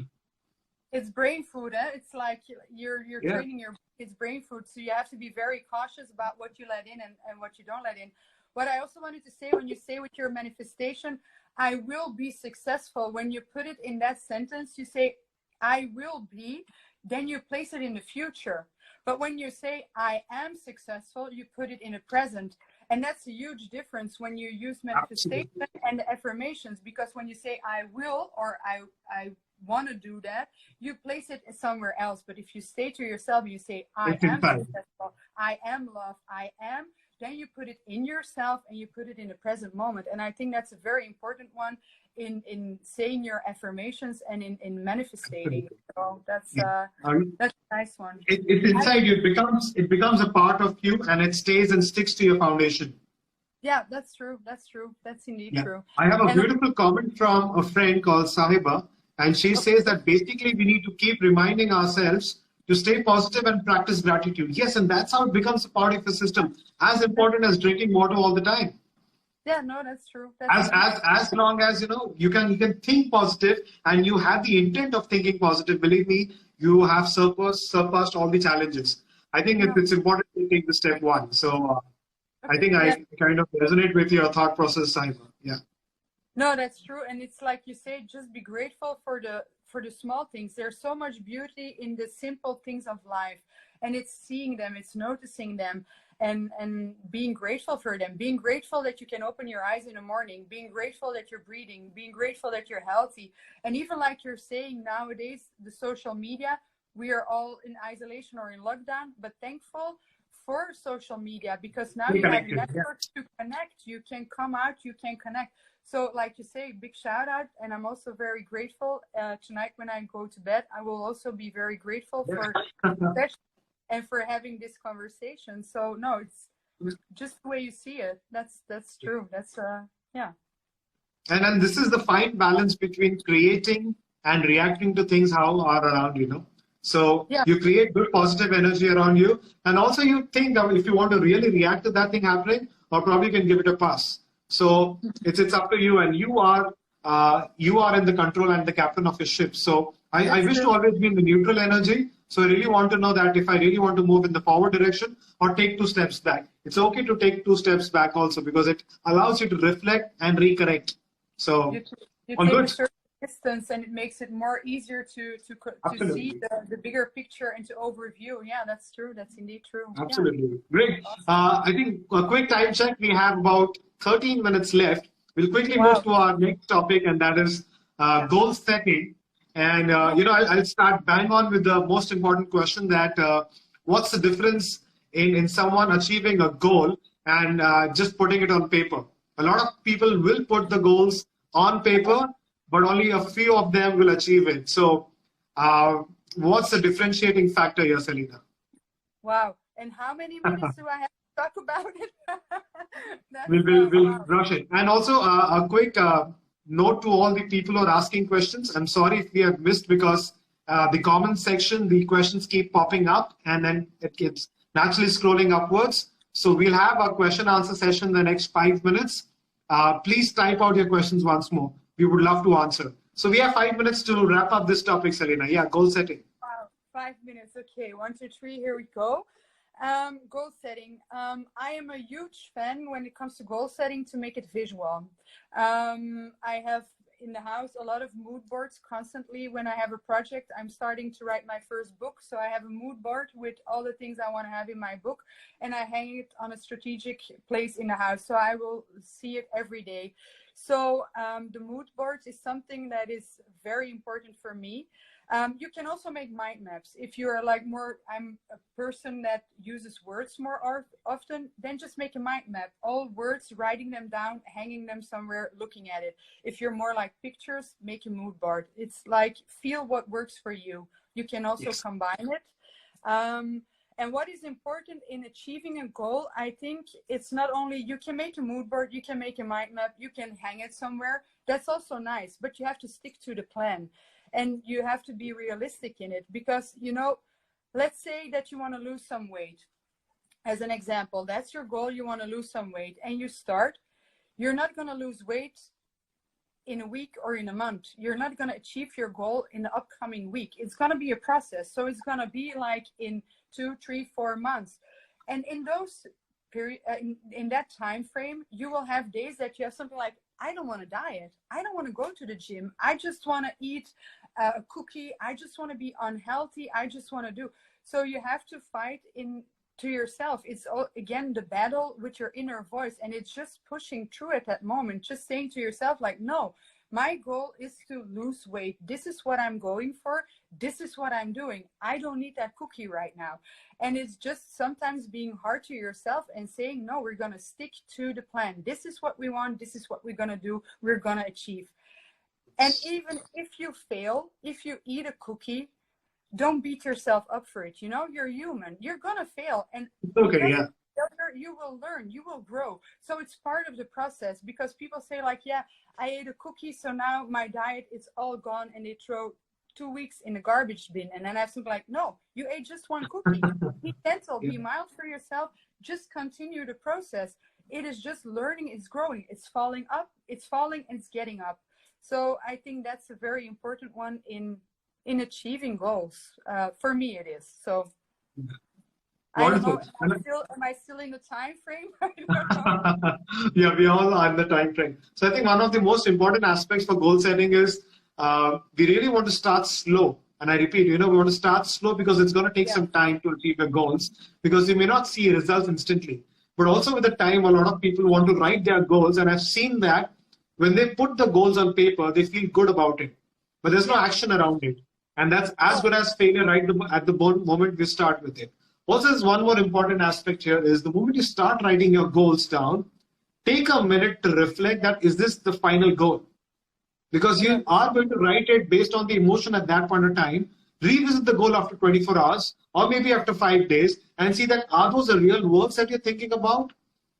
It's brain food. It's like you're training your it's brain food. So you have to be very cautious about what you let in and what you don't let in. What I also wanted to say, when you say with your manifestation, I will be successful, when you put it in that sentence, you say, I will be, then you place it in the future. But when you say, I am successful, you put it in the present. And that's a huge difference when you use manifestation and the affirmations, because when you say, I will, or I want to do that, you place it somewhere else. But if you stay to yourself, you say, I am successful, I am loved, I am, then you put it in yourself and you put it in the present moment. And I think that's a very important one in saying your affirmations and in manifesting. So that's a nice one. It's inside you. It becomes a part of you, and it stays and sticks to your foundation. Yeah, that's true. That's true. That's indeed true. I have a beautiful comment from a friend called Sahiba, and she says that basically we need to keep reminding ourselves to stay positive and practice gratitude. Yes, and that's how it becomes a part of the system, as important as drinking water all the time. Yeah, no, that's true. As long as you can think positive and you have the intent of thinking positive, believe me, you have surpassed all the challenges. I think No, it's important to take the step one. So I okay, think yeah. I kind of resonate with your thought process, Simon. Yeah. No, that's true. And it's like you say, just be grateful for the small things. There's so much beauty in the simple things of life. And it's seeing them, it's noticing them, and being grateful for them. Being grateful that you can open your eyes in the morning, being grateful that you're breathing, being grateful that you're healthy. And even like you're saying nowadays, the social media, we are all in isolation or in lockdown, but thankful for social media, because now Stay you have connected. Yeah. networks to connect. You can come out, you can connect. So, like you say, big shout out. And I'm also very grateful tonight when I go to bed. I will also be very grateful for Yeah. this session and for having this conversation. So, no, it's just the way you see it. That's true. That's yeah. And then this is the fine balance between creating and reacting to things how are around you. So Yeah. you create good positive energy around you, and also you think that if you want to really react to that thing happening, or probably you can give it a pass. So it's up to you, and you are in the control and the captain of your ship. So I wish to always be in the neutral energy. So I really want to know that if I really want to move in the forward direction or take 2 steps back, it's okay to take 2 steps back also, because it allows you to reflect and recorrect. So You all take a good. certain distance, and it makes it more easier to see Absolutely. the bigger picture and to overview. Yeah, that's true. That's indeed true. Yeah. Absolutely. Great. Awesome. I think a quick time check. We have about 13 minutes left. We'll quickly move Wow. to our next topic, and that is goal setting. And, I'll start bang on with the most important question that what's the difference in someone achieving a goal and just putting it on paper? A lot of people will put the goals on paper, but only a few of them will achieve it. So, what's the differentiating factor here, Selina? Wow. And how many minutes do I have to talk about it? That's We'll wow. rush it. And also a quick note to all the people who are asking questions. I'm sorry if we have missed, because the comment section, the questions keep popping up and then it keeps naturally scrolling upwards. So we'll have a question answer session in the next 5 minutes. Please type out your questions once more. We would love to answer. So we have 5 minutes to wrap up this topic, Selina. Yeah, goal setting. Wow. 5 minutes. Okay. 1, 2, 3. Here we go. Goal setting. I am a huge fan when it comes to goal setting to make it visual. I have in the house a lot of mood boards constantly. When I have a project, I'm starting to write my first book. So I have a mood board with all the things I want to have in my book, and I hang it on a strategic place in the house. So I will see it every day. So the mood board is something that is very important for me. You can also make mind maps. If you're like I'm a person that uses words more often, then just make a mind map. All words, writing them down, hanging them somewhere, looking at it. If you're more like pictures, make a mood board. It's like, feel what works for you. You can also combine it. And what is important in achieving a goal, I think it's not only, you can make a mood board, you can make a mind map, you can hang it somewhere. That's also nice, but you have to stick to the plan. And you have to be realistic in it, because, let's say that you want to lose some weight. As an example, that's your goal. You want to lose some weight and you start. You're not going to lose weight in a week or in a month. You're not going to achieve your goal in the upcoming week. It's going to be a process. So it's going to be like in 2, 3, 4 months. And in those in that time frame, you will have days that you have something like, I don't want to diet. I don't want to go to the gym. I just want to eat a cookie. I just want to be unhealthy. I just want to do. So you have to fight to yourself. It's again the battle with your inner voice, and it's just pushing through at that moment, just saying to yourself like, no, my goal is to lose weight. This is what I'm going for. This is what I'm doing. I don't need that cookie right now. And it's just sometimes being hard to yourself and saying, no, we're going to stick to the plan. This is what we want. This is what we're going to do. We're going to achieve. And even if you fail, if you eat a cookie, don't beat yourself up for it. You're human. You're going to fail. And Okay, yeah. You will learn, you will grow. So it's part of the process, because people say like, yeah, I ate a cookie, so now my diet is all gone, and they throw 2 weeks in the garbage bin. And then I have something like, no, you ate just one cookie. Be gentle, be mild for yourself. Just continue the process. it is just learning, it's growing, it's falling up, it's falling, and it's getting up. So I think that's a very important one in achieving goals. For me, it is. So I don't know. Am I still in the time frame? I don't know. Yeah, we all are in the time frame. So I think one of the most important aspects for goal setting is we really want to start slow. And I repeat, we want to start slow because it's going to take some time to achieve your goals, because you may not see results instantly. But also with the time, a lot of people want to write their goals. And I've seen that when they put the goals on paper, they feel good about it. But there's no action around it. And that's as good as failure right at the moment we start with it. Also, there's one more important aspect here is the moment you start writing your goals down, take a minute to reflect that, is this the final goal? Because you are going to write it based on the emotion at that point of time, revisit the goal after 24 hours or maybe after 5 days and see that, are those the real goals that you're thinking about?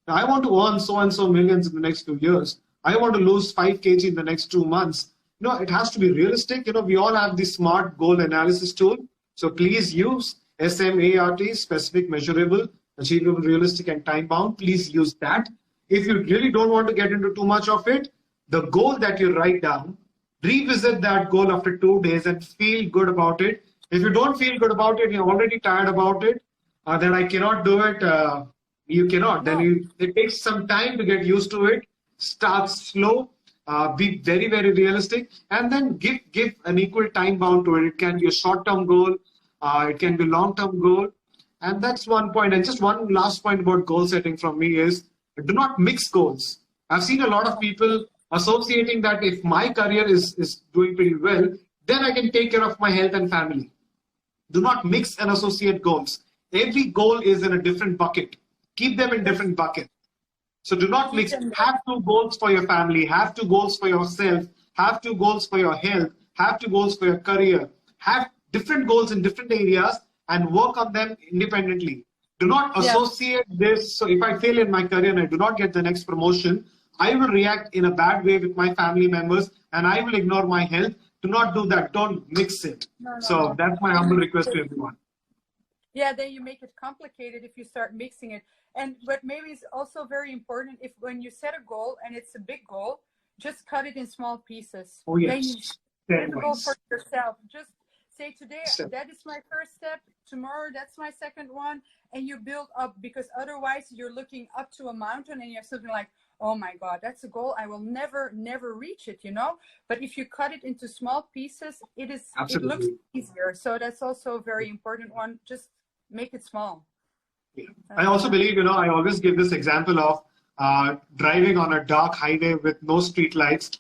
Now, I want to earn so and so millions in the next 2 years. I want to lose 5 kg in the next 2 months. It has to be realistic. We all have the SMART goal analysis tool. So please use SMART, specific, measurable, achievable, realistic, and time bound. Please use that. If you really don't want to get into too much of it, the goal that you write down, revisit that goal after 2 days and feel good about it. If you don't feel good about it, you're already tired about it, then I cannot do it. You cannot. No. Then it takes some time to get used to it. Start slow. Be very, very realistic, and then give an equal time bound to it. It can be a short-term goal. It can be a long-term goal. And that's one point. And just one last point about goal setting from me is, do not mix goals. I've seen a lot of people associating that if my career is doing pretty well, then I can take care of my health and family. Do not mix and associate goals. Every goal is in a different bucket. Keep them in different buckets. So do not mix. Have 2 goals for your family, have 2 goals for yourself, have 2 goals for your health, have 2 goals for your career. Have different goals in different areas and work on them independently. Do not associate this. So if I fail in my career and I do not get the next promotion, I will react in a bad way with my family members and I will ignore my health. Do not do that. Don't mix it. No. That's my humble request to everyone. Yeah, then you make it complicated if you start mixing it. And what maybe is also very important, if when you set a goal and it's a big goal, just cut it in small pieces. Oh, yes. Then you goal for yourself. Just say today, that is my first step. Tomorrow, that's my second one. And you build up, because otherwise you're looking up to a mountain and you have something like, oh my God, that's a goal. I will never reach it, But if you cut it into small pieces, it looks easier. So that's also a very important one. Just make it small. Yeah. I also believe, I always give this example of driving on a dark highway with no street lights.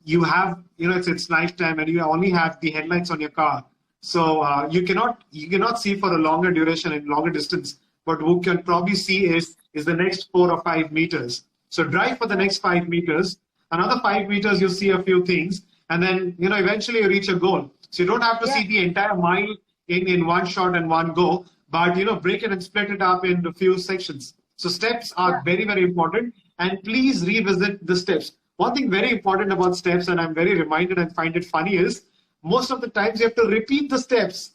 You have, it's nighttime and you only have the headlights on your car. So you cannot see for a longer duration and longer distance. But what you can probably see is the next 4 or 5 meters. So drive for the next 5 meters. Another 5 meters, you see a few things. And then, eventually you reach a goal. So you don't have to see the entire mile in one shot and one go. But, break it and split it up into a few sections. So steps are very, very important. And please revisit the steps. One thing very important about steps, and I'm very reminded and find it funny, is most of the times you have to repeat the steps.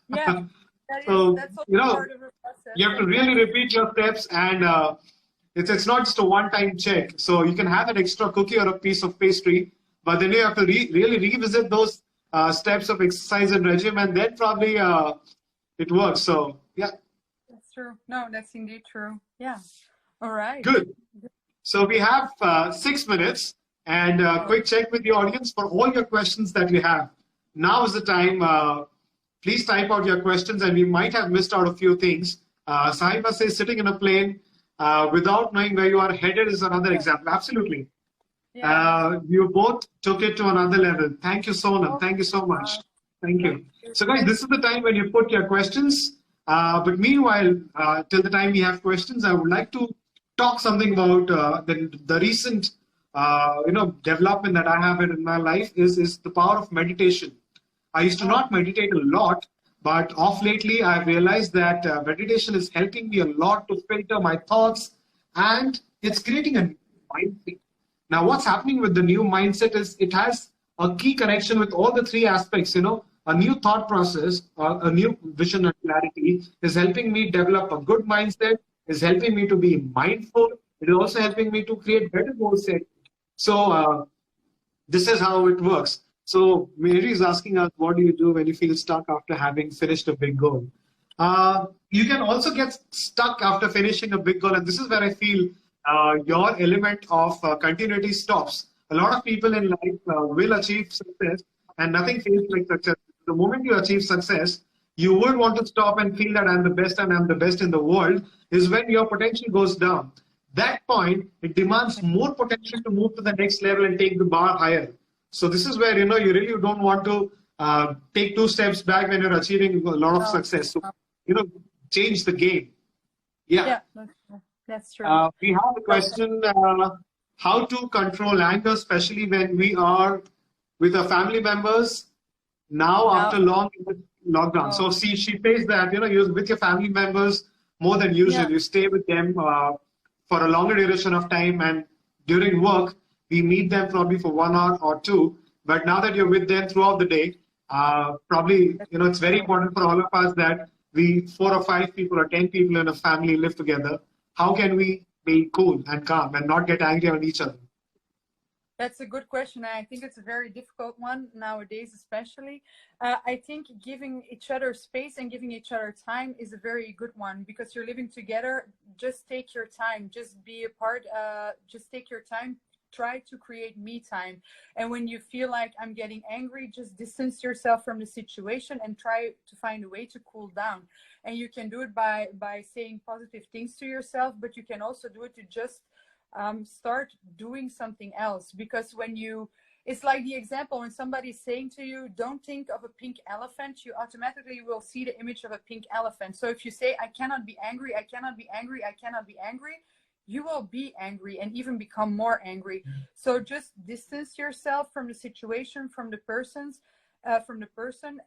Yeah, that's also part of the process. You have to really repeat your steps, and it's not just a one-time check. So you can have an extra cookie or a piece of pastry, but then you have to really revisit those steps of exercise and regime, and then probably it works. So, yeah. That's true. No, that's indeed true. Yeah. All right. Good. So we have 6 minutes, and quick check with the audience for all your questions that you have. Now is the time. Please type out your questions, and we might have missed out a few things. Sahiba says sitting in a plane without knowing where you are headed is another example. Absolutely. Yeah. You both took it to another level. Thank you, Sonam. Thank you so much. Thank you. So guys, this is the time when you put your questions. But meanwhile, till the time we have questions, I would like to talk something about the recent development that I have in my life is the power of meditation. I used to not meditate a lot, but of lately I've realized that meditation is helping me a lot to filter my thoughts, and it's creating a mindset. Now what's happening with the new mindset is it has a key connection with all the 3 aspects. A new thought process, a new vision and clarity is helping me develop a good mindset, is helping me to be mindful, It is also helping me to create better goal set. So this is how it works. So Mary is asking us, what do you do when you feel stuck after having finished a big goal? You can also get stuck after finishing a big goal, and this is where I feel your element of continuity stops. A lot of people in life will achieve success, and nothing feels like success. The moment you achieve success, you would want to stop and feel that I'm the best and I'm the best in the world, is when your potential goes down. That point, it demands more potential to move to the next level and take the bar higher. So this is where, you really don't want to take two steps back when you're achieving a lot of success. So, change the game. Yeah. Yeah, that's true. We have a question, how to control anger, especially when we are with our family members now after long lockdown. So she says that, you're with your family members more than usual. Yeah. You stay with them for a longer duration of time, and during work, we meet them probably for 1 hour or two. But now that you're with them throughout the day, probably, it's very important for all of us that we 4 or 5 people or 10 people in a family live together. How can we be cool and calm and not get angry on each other? That's a good question. I think it's a very difficult one nowadays, especially. I think giving each other space and giving each other time is a very good one, because you're living together. Just take your time. Just be apart. Just take your time. Try to create me time. And when you feel like I'm getting angry, just distance yourself from the situation and try to find a way to cool down. And you can do it by saying positive things to yourself, but you can also do it to just start doing something else. Because it's like the example when somebody's saying to you, don't think of a pink elephant, you automatically will see the image of a pink elephant. So if you say, I cannot be angry, I cannot be angry, I cannot be angry, you will be angry and even become more angry. So just distance yourself from the situation, from the person,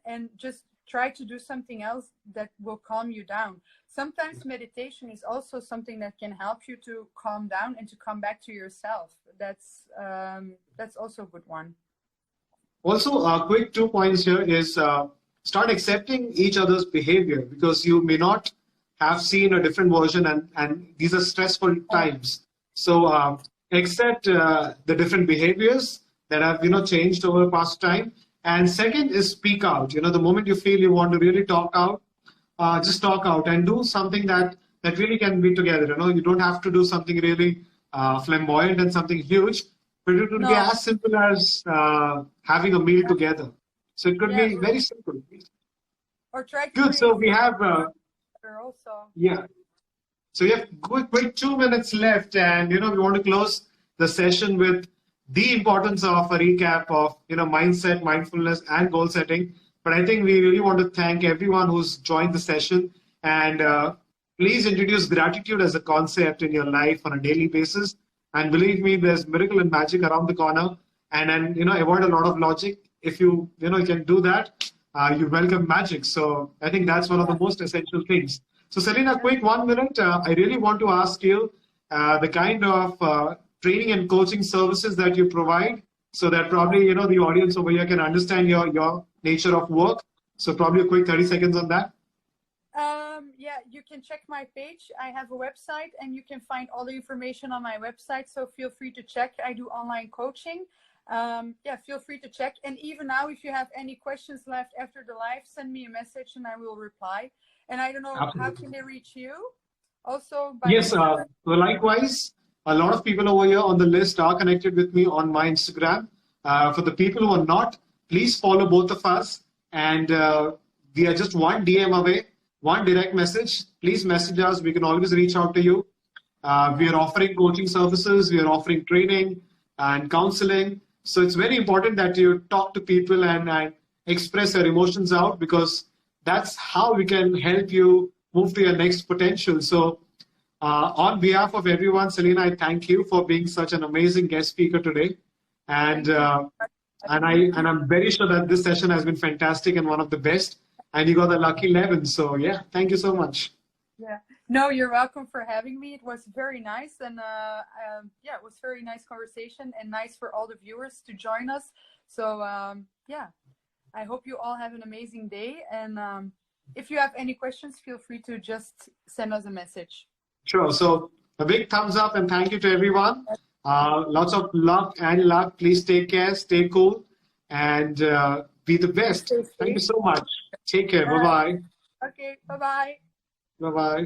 and just try to do something else that will calm you down. Sometimes meditation is also something that can help you to calm down and to come back to yourself. That's also a good one. Also, quick 2 points here is start accepting each other's behavior, because you may not have seen a different version, and these are stressful times. So accept the different behaviors that have changed over the past time. And second is speak out. The moment you feel you want to really talk out, just talk out and do something that really can be together. You don't have to do something really flamboyant and something huge, but it would be as simple as having a meal together. So it could be very simple. Or try to good. So we have also. Yeah. So we have quick 2 minutes left, and we want to close the session with the importance of a recap of mindset, mindfulness, and goal setting. But I think we really want to thank everyone who's joined the session, and please introduce gratitude as a concept in your life on a daily basis. And believe me, there's miracle and magic around the corner. And avoid a lot of logic. If you can do that, you welcome magic. So I think that's one of the most essential things. So Selina, quick 1 minute. I really want to ask you the kind of training and coaching services that you provide, so that probably the audience over here can understand your nature of work. So probably a quick 30 seconds on that. Yeah, you can check my page. I have a website, and you can find all the information on my website. So feel free to check. I do online coaching. Feel free to check. And even now, if you have any questions left after the live, send me a message and I will reply. And I don't know, Absolutely. How can they reach you? Also, Yes, likewise, a lot of people over here on the list are connected with me on my Instagram. For the people who are not, please follow both of us. And we are just one DM away, one direct message. Please message us. We can always reach out to you. We are offering coaching services. We are offering training and counseling. So it's very important that you talk to people and express your emotions out, because that's how we can help you move to your next potential. So on behalf of everyone, Selina, I thank you for being such an amazing guest speaker today. And I'm very sure that this session has been fantastic and one of the best. And you got the lucky 11. So yeah, thank you so much. Yeah. No, you're welcome for having me. It was very nice, and it was very nice conversation, and nice for all the viewers to join us. So I hope you all have an amazing day. And if you have any questions, feel free to just send us a message. Sure. So A big thumbs up and thank you to everyone. Lots of luck and luck. Please take care, stay cool, and be the best. Stay Thank you safe. so much. Take care. All right. Bye-bye. Okay, bye bye. Bye-bye.